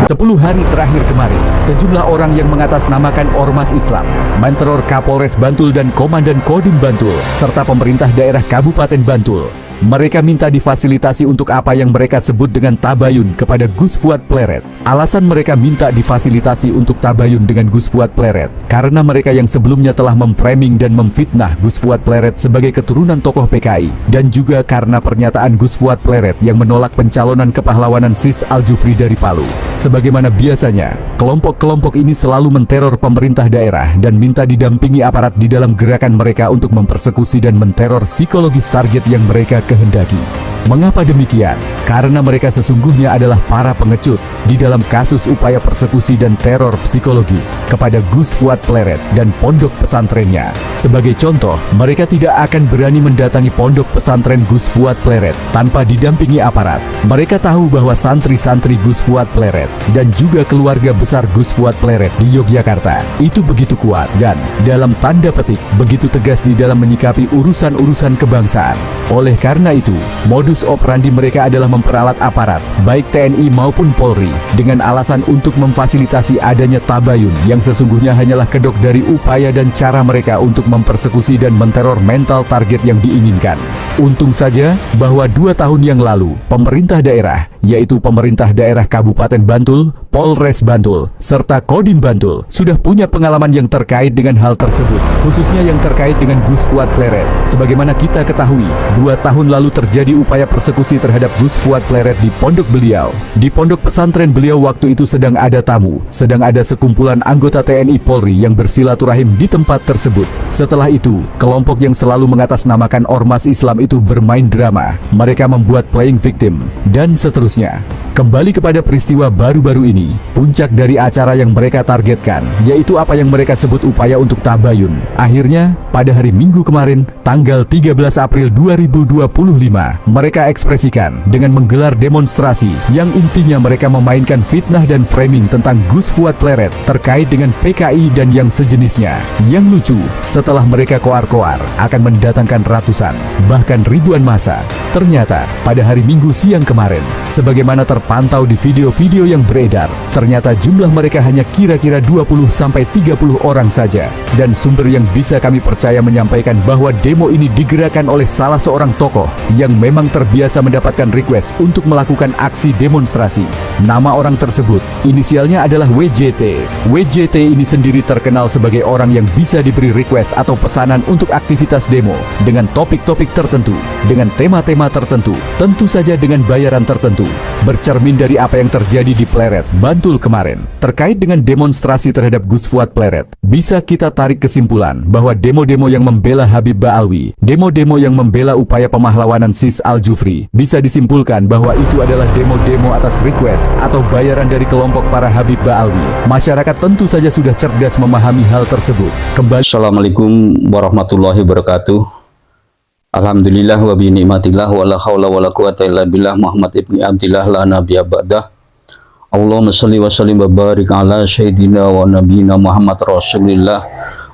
10 hari terakhir kemarin, sejumlah orang yang mengatasnamakan Ormas Islam menteror Kapolres Bantul dan Komandan Kodim Bantul, serta pemerintah daerah Kabupaten Bantul. Mereka minta difasilitasi untuk apa yang mereka sebut dengan tabayun kepada Gus Fuad Pleret. Alasan mereka minta difasilitasi untuk tabayun dengan Gus Fuad Pleret karena mereka yang sebelumnya telah memframing dan memfitnah Gus Fuad Pleret sebagai keturunan tokoh PKI, dan juga karena pernyataan Gus Fuad Pleret yang menolak pencalonan kepahlawanan Sis Al-Jufri dari Palu. Sebagaimana biasanya, kelompok-kelompok ini selalu menteror pemerintah daerah dan minta didampingi aparat di dalam gerakan mereka untuk mempersekusi dan menteror psikologis target yang mereka kehendaki. Mengapa demikian? Karena mereka sesungguhnya adalah para pengecut di dalam kasus upaya persekusi dan teror psikologis kepada Gus Fuad Pleret dan pondok pesantrennya. Sebagai contoh, mereka tidak akan berani mendatangi pondok pesantren Gus Fuad Pleret tanpa didampingi aparat. Mereka tahu bahwa santri-santri Gus Fuad Pleret dan juga keluarga besar Gus Fuad Pleret di Yogyakarta itu begitu kuat dan, dalam tanda petik, begitu tegas di dalam menyikapi urusan-urusan kebangsaan. Oleh karena itu, modus operandi mereka adalah memperalat aparat, baik TNI maupun Polri, dengan alasan untuk memfasilitasi adanya tabayun yang sesungguhnya hanyalah kedok dari upaya dan cara mereka untuk mempersekusi dan menteror mental target yang diinginkan. Untung saja bahwa 2 tahun yang lalu, pemerintah daerah, yaitu pemerintah daerah Kabupaten Bantul, Polres Bantul, serta Kodim Bantul, sudah punya pengalaman yang terkait dengan hal tersebut, khususnya yang terkait dengan Gus Fuad Pleret. Sebagaimana kita ketahui, 2 tahun lalu terjadi upaya persekusi terhadap Gus Fuad Pleret di pondok beliau. Di pondok pesantren beliau waktu itu sedang ada tamu, sedang ada sekumpulan anggota TNI Polri yang bersilaturahim di tempat tersebut. Setelah itu, kelompok yang selalu mengatasnamakan Ormas Islam itu bermain drama. Mereka membuat playing victim, dan seterusnya. Kembali kepada peristiwa baru-baru ini, puncak dari acara yang mereka targetkan, yaitu apa yang mereka sebut upaya untuk tabayun. Akhirnya, pada hari Minggu kemarin, tanggal 13 April 2025, mereka ekspresikan dengan menggelar demonstrasi yang intinya mereka memainkan fitnah dan framing tentang Gus Fuad Pleret terkait dengan PKI dan yang sejenisnya. Yang lucu, setelah mereka koar-koar akan mendatangkan ratusan, bahkan ribuan massa, ternyata pada hari Minggu siang kemarin, sebagaimana terpantau di video-video yang beredar, ternyata jumlah mereka hanya kira-kira 20-30 orang saja. Dan sumber yang bisa kami percaya menyampaikan bahwa demo ini digerakkan oleh salah seorang tokoh yang memang terbiasa mendapatkan request untuk melakukan aksi demonstrasi. Nama orang tersebut, inisialnya adalah WJT. WJT ini sendiri terkenal sebagai orang yang bisa diberi request atau pesanan untuk aktivitas demo dengan topik-topik tertentu, dengan tema-tema tertentu, tentu saja dengan bayaran tertentu. Bercermin dari apa yang terjadi di Pleret, Bantul kemarin, terkait dengan demonstrasi terhadap Gus Fuad Pleret, bisa kita tarik kesimpulan bahwa demo-demo yang membela Habib Ba'alwi, demo-demo yang membela upaya pemahlawanan Sis Al-Jufri, bisa disimpulkan bahwa itu adalah demo-demo atas request atau bayaran dari kelompok para Habib Ba'alwi. Masyarakat tentu saja sudah cerdas memahami hal tersebut. Assalamualaikum warahmatullahi wabarakatuh. Alhamdulillah wa bi ni'matillah wa la haula wa la quwata illa billah. Muhammad ibni Abdillah la nabiyya ba'dah. Allahumma salli wa sallim wa barik ala sayyidina wa nabiyina Muhammad Rasulillah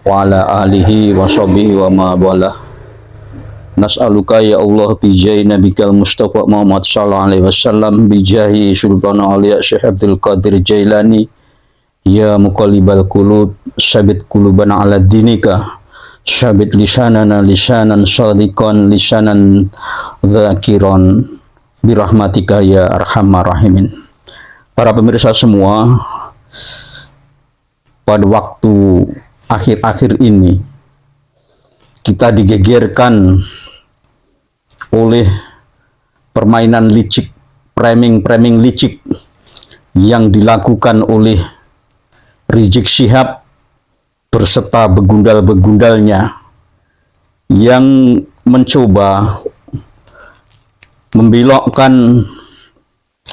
wa ala alihi wa sahbihi wa ma wala. Nas'aluka ya Allah bi jahi nabikal Mustafa Muhammad sallallahu alaihi wasallam, bi jahi Sultan Auliya Syekh Abdul Qadir Jailani, ya muqallibal qulub sabit qulubana ala dinika, sabit lisanana lisanan shadiqan lisanan dzakiran birahmatika ya arhamar rahimin. Para pemirsa semua, pada waktu akhir-akhir ini kita digegerkan oleh permainan licik, framing licik yang dilakukan oleh Rizik Syihab berserta begundal-begundalnya yang mencoba membelokkan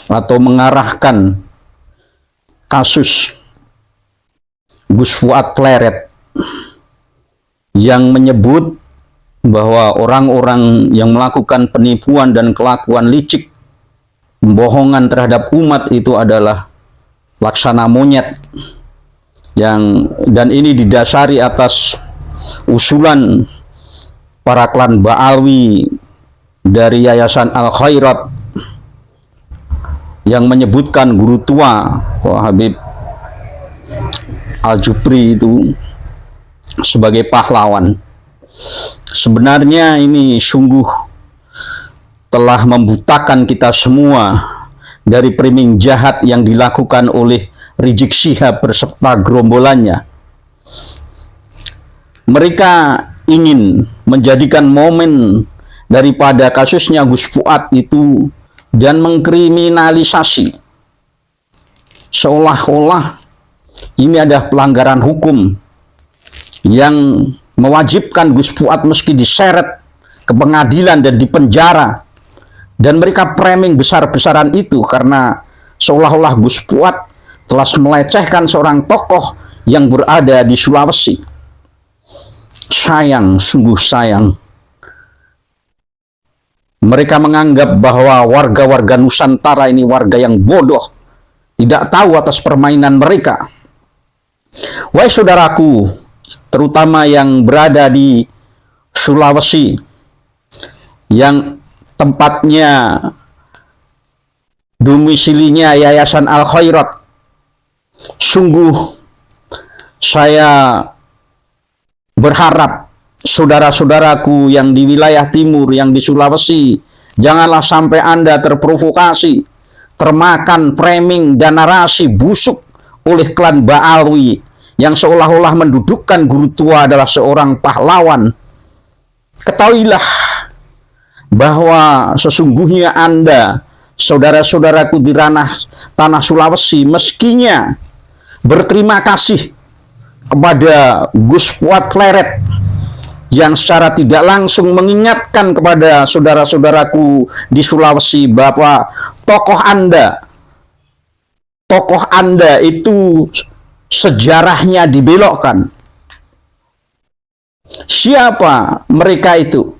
atau mengarahkan kasus Gus Fuad Pleret yang menyebut bahwa orang-orang yang melakukan penipuan dan kelakuan licik, pembohongan terhadap umat itu adalah laksana monyet, dan ini didasari atas usulan para klan Ba'alwi dari Yayasan Al Khairat yang menyebutkan guru tua Habib Al-Jufri itu sebagai pahlawan. Sebenarnya ini sungguh telah membutakan kita semua dari framing jahat yang dilakukan oleh Rizik Syihab beserta gerombolannya. Mereka ingin menjadikan momen daripada kasusnya Gus Fuad itu dan mengkriminalisasi seolah-olah ini adalah pelanggaran hukum yang mewajibkan Gus Fuad meski diseret ke pengadilan dan dipenjara. Dan mereka framing besar-besaran itu karena seolah-olah Gus Fuad telah melecehkan seorang tokoh yang berada di Sulawesi. Sayang, sungguh sayang. Mereka menganggap bahwa warga-warga Nusantara ini warga yang bodoh, tidak tahu atas permainan mereka. Wahai saudaraku, terutama yang berada di Sulawesi, yang tempatnya domisilinya Yayasan Al Khairat, sungguh saya berharap saudara-saudaraku yang di wilayah timur, yang di Sulawesi, janganlah sampai Anda terprovokasi, termakan framing dan narasi busuk oleh klan Ba'alwi yang seolah-olah mendudukkan guru tua adalah seorang pahlawan. Ketahuilah bahwa sesungguhnya Anda, saudara-saudaraku di tanah Sulawesi, meskinya berterima kasih kepada Gus Fuad Kleret yang secara tidak langsung mengingatkan kepada saudara-saudaraku di Sulawesi bahwa tokoh Anda itu sejarahnya dibelokkan. Siapa mereka itu?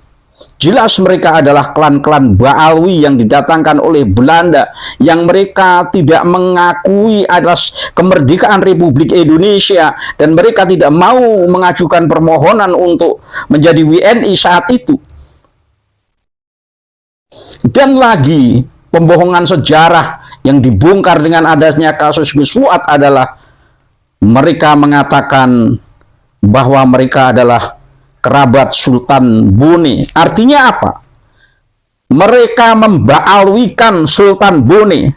Jelas mereka adalah klan-klan Ba'alwi yang didatangkan oleh Belanda, yang mereka tidak mengakui atas kemerdekaan Republik Indonesia, dan mereka tidak mau mengajukan permohonan untuk menjadi WNI saat itu. Dan lagi, pembohongan sejarah yang dibongkar dengan adanya kasus Gus Fuad adalah mereka mengatakan bahwa mereka adalah kerabat Sultan Bone. Artinya apa? Mereka membaalwikan Sultan Bone.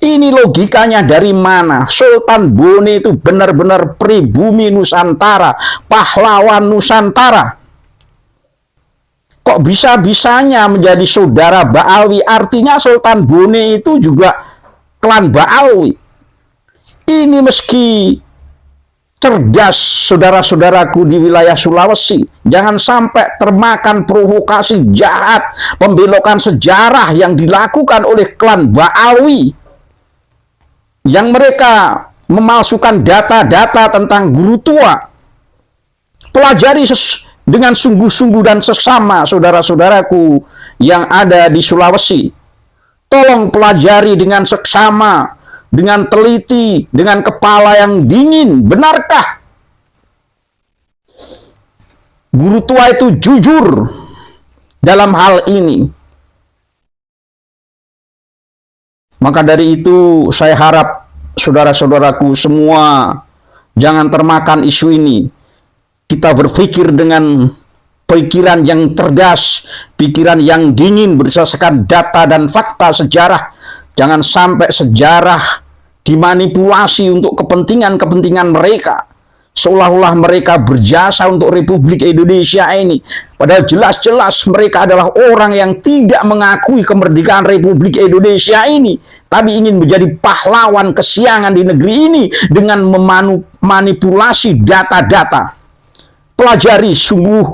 Ini logikanya dari mana? Sultan Bone itu benar-benar pribumi Nusantara, pahlawan Nusantara. Kok bisa-bisanya menjadi saudara Ba'alwi? Artinya Sultan Bone itu juga klan Ba'alwi. Ini meski cerdas saudara-saudaraku di wilayah Sulawesi, jangan sampai termakan provokasi jahat, pembelokan sejarah yang dilakukan oleh klan Ba'alwi, yang mereka memalsukan data-data tentang guru tua. Pelajari dengan sungguh-sungguh dan seksama saudara-saudaraku yang ada di Sulawesi. Tolong pelajari dengan seksama, dengan teliti, dengan kepala yang dingin. Benarkah guru tua itu jujur dalam hal ini? Maka dari itu saya harap saudara-saudaraku semua jangan termakan isu ini. Kita berpikir dengan pikiran yang cerdas, pikiran yang dingin berdasarkan data dan fakta sejarah. Jangan sampai sejarah dimanipulasi untuk kepentingan-kepentingan mereka, seolah-olah mereka berjasa untuk Republik Indonesia ini. Padahal jelas-jelas mereka adalah orang yang tidak mengakui kemerdekaan Republik Indonesia ini, tapi ingin menjadi pahlawan kesiangan di negeri ini dengan memanipulasi data-data. Pelajari sungguh,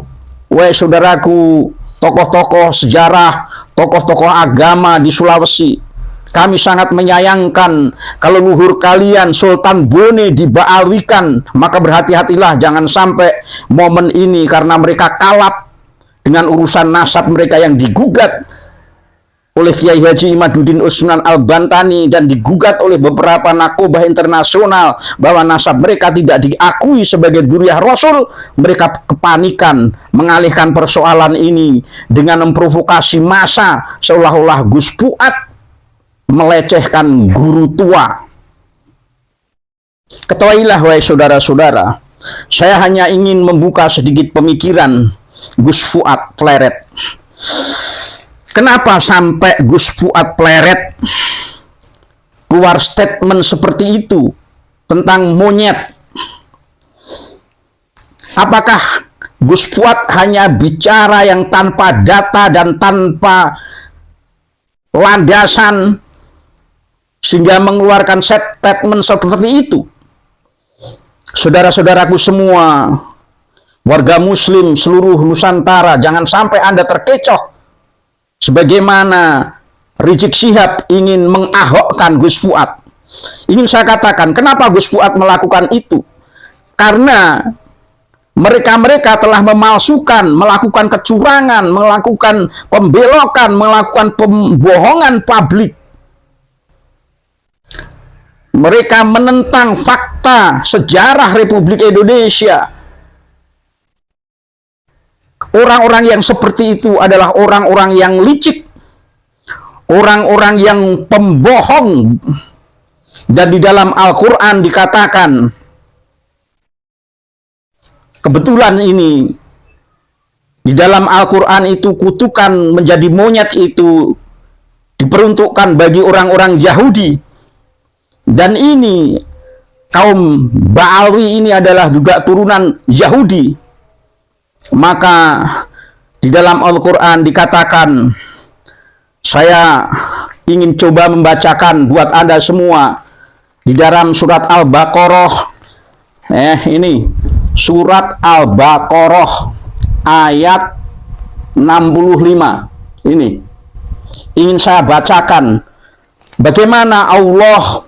wahai saudaraku, tokoh-tokoh sejarah, tokoh-tokoh agama di Sulawesi. Kami sangat menyayangkan kalau luhur kalian Sultan Bone dibaalwikan, maka berhati-hatilah jangan sampai momen ini karena mereka kalap dengan urusan nasab mereka yang digugat oleh Kiai Haji Imaduddin Usman Al-Bantani dan digugat oleh beberapa nakobah internasional bahwa nasab mereka tidak diakui sebagai dzurriyyah Rasul. Mereka kepanikan mengalihkan persoalan ini dengan memprovokasi massa seolah-olah Gus Fuad melecehkan guru tua. Ketahuilah wahai saudara-saudara, saya hanya ingin membuka sedikit pemikiran Gus Fuad Pleret. Kenapa sampai Gus Fuad Pleret keluar statement seperti itu tentang monyet? Apakah Gus Fuad hanya bicara yang tanpa data dan tanpa landasan sehingga mengeluarkan statement seperti itu? Saudara-saudaraku semua, warga muslim seluruh Nusantara, jangan sampai Anda terkecoh sebagaimana Rizik Syihab ingin mengahokkan Gus Fuad. Ingin saya katakan, kenapa Gus Fuad melakukan itu? Karena mereka telah memalsukan, melakukan kecurangan, melakukan pembelokan, melakukan pembohongan publik. Mereka menentang fakta sejarah Republik Indonesia. Orang-orang yang seperti itu adalah orang-orang yang licik, orang-orang yang pembohong. Dan di dalam Al-Quran dikatakan, kebetulan ini, di dalam Al-Quran itu kutukan menjadi monyet itu diperuntukkan bagi orang-orang Yahudi. Dan ini kaum Ba'alwi ini adalah juga turunan Yahudi. Maka di dalam Al-Quran dikatakan, saya ingin coba membacakan buat Anda semua di dalam surat Al-Baqarah. Ini surat Al-Baqarah ayat 65. Ini ingin saya bacakan bagaimana Allah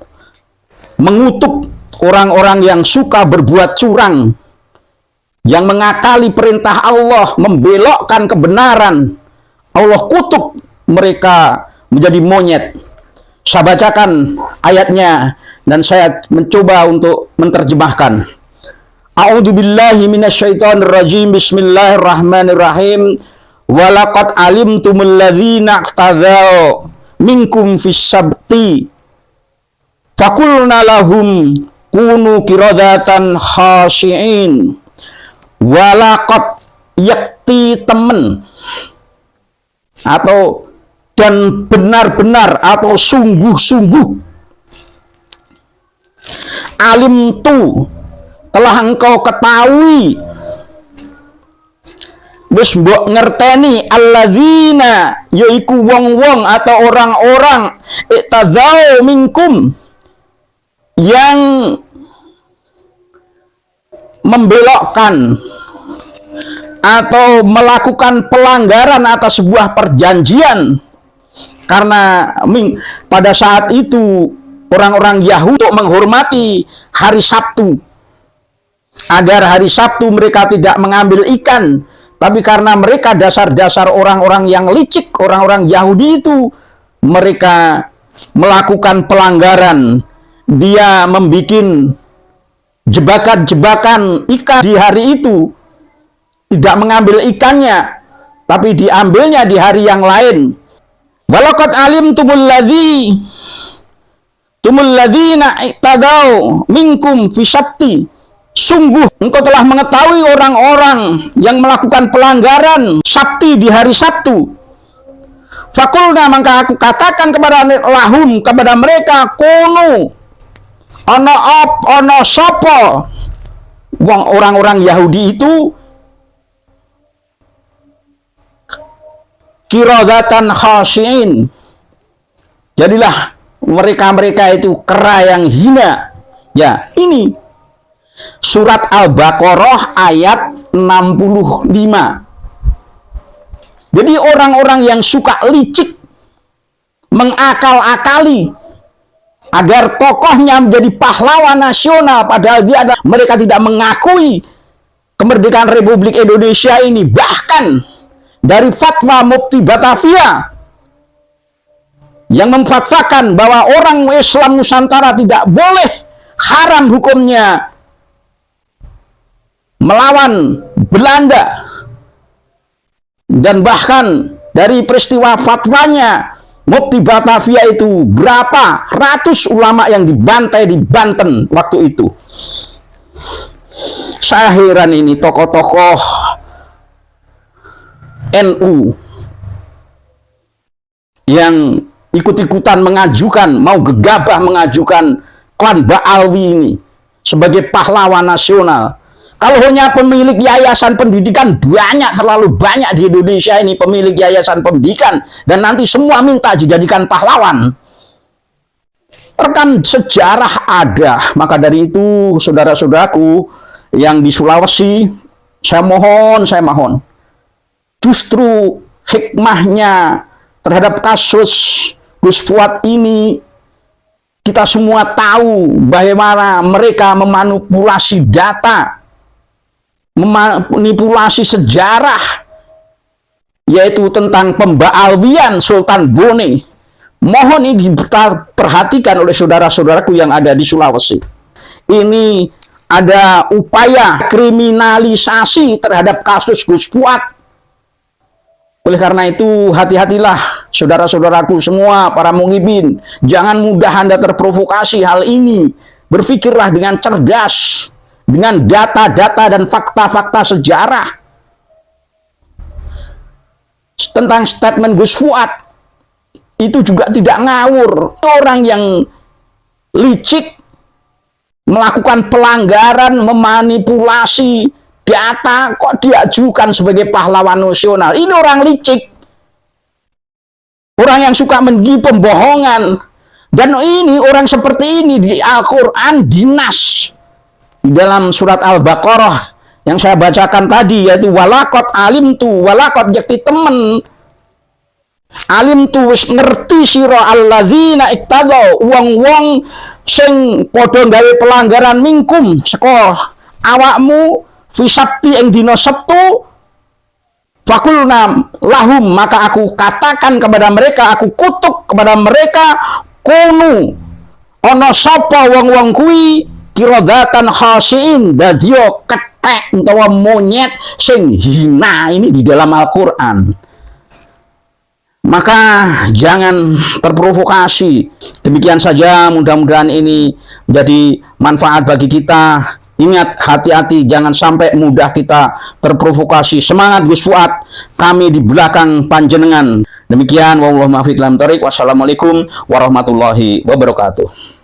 mengutuk orang-orang yang suka berbuat curang, yang mengakali perintah Allah, membelokkan kebenaran. Allah kutuk mereka menjadi monyet. Saya bacakan ayatnya dan saya mencoba untuk menerjemahkan. A'udzubillahi minasyaitonirrajim. Bismillahirrahmanirrahim. Walaqad alimtumul ladzina iqtadzaw minkum fis sabti fakulna lahum kunu kiradatan khashi'in. Walaqad, yakti temen, atau dan benar-benar atau sungguh-sungguh, alim tu, telah engkau ketahui, wis mbok ngerteni, alladzina, yaiku wong-wong atau orang-orang, iktadzau minkum, yang membelokkan atau melakukan pelanggaran atas sebuah perjanjian. Karena pada saat itu orang-orang Yahudi untuk menghormati hari Sabtu, agar hari Sabtu mereka tidak mengambil ikan. Tapi karena mereka dasar-dasar orang-orang yang licik, orang-orang Yahudi itu, mereka melakukan pelanggaran. Dia membuat jebakan-jebakan ikan di hari itu, tidak mengambil ikannya, tapi diambilnya di hari yang lain. Walaqad alimtumul ladzina iqtadau minkum fi sabti. Sungguh engkau telah mengetahui orang-orang yang melakukan pelanggaran Sabti di hari Sabtu. Fakulna, maka aku katakan kepada lahum, kepada mereka, kunu, ono sopo, orang-orang Yahudi itu, kiradatan khasyiin, jadilah mereka itu kera yang hina. Ya, ini surat Al-Baqarah ayat 65. Jadi orang-orang yang suka licik, mengakal-akali agar tokohnya menjadi pahlawan nasional, padahal mereka tidak mengakui kemerdekaan Republik Indonesia ini. Bahkan dari fatwa Mufti Batavia yang memfatwakan bahwa orang Islam Nusantara tidak boleh, haram hukumnya melawan Belanda. Dan bahkan dari peristiwa fatwanya Mufti Batavia itu berapa ratus ulama yang dibantai di Banten waktu itu. Saya heran ini tokoh-tokoh NU yang ikut-ikutan mengajukan, mau gegabah mengajukan klan Ba'alwi ini sebagai pahlawan nasional. Kalau hanya pemilik yayasan pendidikan banyak, terlalu banyak di Indonesia ini pemilik yayasan pendidikan, dan nanti semua minta dijadikan pahlawan. Rekan sejarah ada. Maka dari itu saudara-saudaraku yang di Sulawesi, saya mohon, justru hikmahnya terhadap kasus Gus Fuad ini, kita semua tahu bagaimana mereka memanipulasi data, memanipulasi sejarah, yaitu tentang pembaalwian Sultan Bone. Mohon ini diperhatikan oleh saudara-saudaraku yang ada di Sulawesi. Ini ada upaya kriminalisasi terhadap kasus Gus Fuad. Oleh karena itu, hati-hatilah saudara-saudaraku semua, para muhibin. Jangan mudah Anda terprovokasi hal ini. Berpikirlah dengan cerdas, dengan data-data dan fakta-fakta sejarah tentang statement Gus Fuad. Itu juga tidak ngawur. Orang yang licik, melakukan pelanggaran, memanipulasi data, kok diajukan sebagai pahlawan nasional. Ini orang licik, orang yang suka menggi pembohongan. Dan ini orang seperti ini di Al-Quran dinas di dalam surat Al-Baqarah yang saya bacakan tadi, yaitu walakot alim tu, walakot jakti temen alim tu wis ngerti sira alladzina iktadau, wong-wong sing padha gawe pelanggaran mingkum saka awakmu fisabti ing dina Sabtu, fakulna lahum, maka aku katakan kepada mereka, aku kutuk kepada mereka, kunu ana sapa wong-wong kuwi kiradatan khasiin, dadio ketek utawa monyet sing hina. Ini di dalam Al-Qur'an. Maka jangan terprovokasi. Demikian saja, mudah-mudahan ini menjadi manfaat bagi kita. Ingat, hati-hati, jangan sampai mudah kita terprovokasi. Semangat Gus Fuad, kami di belakang panjenengan. Demikian, wassalamualaikum warahmatullahi wabarakatuh.